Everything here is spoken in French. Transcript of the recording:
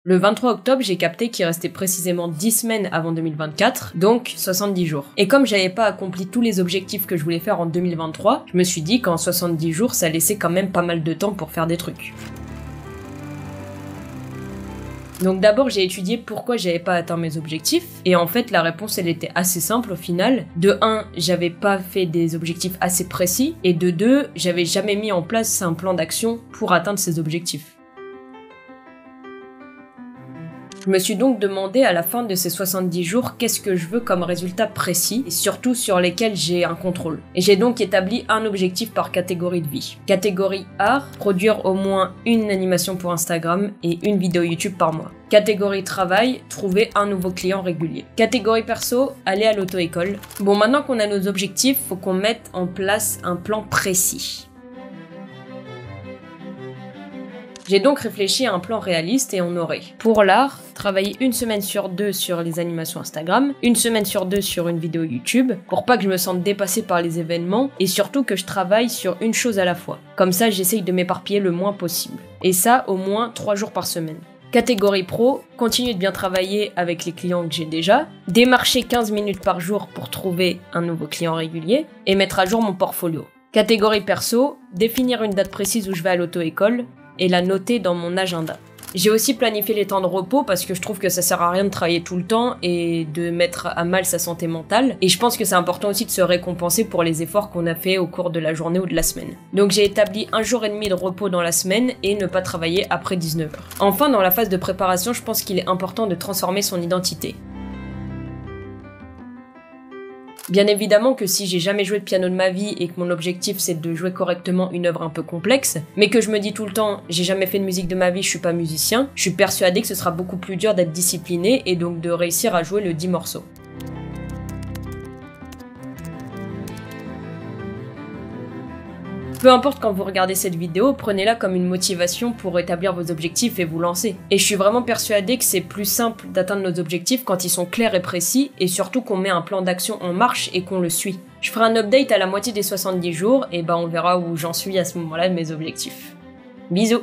Le 23 octobre, j'ai capté qu'il restait précisément 10 semaines avant 2024, donc 70 jours. Et comme j'avais pas accompli tous les objectifs que je voulais faire en 2023, je me suis dit qu'en 70 jours, ça laissait quand même pas mal de temps pour faire des trucs. Donc d'abord j'ai étudié pourquoi j'avais pas atteint mes objectifs, et en fait la réponse elle était assez simple au final. De 1, j'avais pas fait des objectifs assez précis, et de 2, j'avais jamais mis en place un plan d'action pour atteindre ces objectifs. Je me suis donc demandé à la fin de ces 70 jours qu'est-ce que je veux comme résultat précis et surtout sur lesquels j'ai un contrôle. Et j'ai donc établi un objectif par catégorie de vie. Catégorie art, produire au moins une animation pour Instagram et une vidéo YouTube par mois. Catégorie travail, trouver un nouveau client régulier. Catégorie perso, aller à l'auto-école. Bon, maintenant qu'on a nos objectifs, faut qu'on mette en place un plan précis. J'ai donc réfléchi à un plan réaliste et on aurait, pour l'art, travailler une semaine sur 2 sur les animations Instagram, une semaine sur 2 sur une vidéo YouTube, pour pas que je me sente dépassée par les événements, et surtout que je travaille sur une chose à la fois. Comme ça, j'essaye de m'éparpiller le moins possible. Et ça, au moins 3 jours par semaine. Catégorie pro, continuer de bien travailler avec les clients que j'ai déjà, démarcher 15 minutes par jour pour trouver un nouveau client régulier, et mettre à jour mon portfolio. Catégorie perso, définir une date précise où je vais à l'auto-école, et la noter dans mon agenda. J'ai aussi planifié les temps de repos parce que je trouve que ça sert à rien de travailler tout le temps et de mettre à mal sa santé mentale. Et je pense que c'est important aussi de se récompenser pour les efforts qu'on a fait au cours de la journée ou de la semaine. Donc j'ai établi 1 jour et demi de repos dans la semaine et ne pas travailler après 19h. Enfin, dans la phase de préparation, je pense qu'il est important de transformer son identité. Bien évidemment que si j'ai jamais joué de piano de ma vie et que mon objectif c'est de jouer correctement une œuvre un peu complexe, mais que je me dis tout le temps j'ai jamais fait de musique de ma vie, je suis pas musicien, je suis persuadée que ce sera beaucoup plus dur d'être discipliné et donc de réussir à jouer le 10 morceaux. Peu importe quand vous regardez cette vidéo, prenez-la comme une motivation pour établir vos objectifs et vous lancer. Et je suis vraiment persuadée que c'est plus simple d'atteindre nos objectifs quand ils sont clairs et précis, et surtout qu'on met un plan d'action en marche et qu'on le suit. Je ferai un update à la moitié des 70 jours, et on verra où j'en suis à ce moment-là de mes objectifs. Bisous!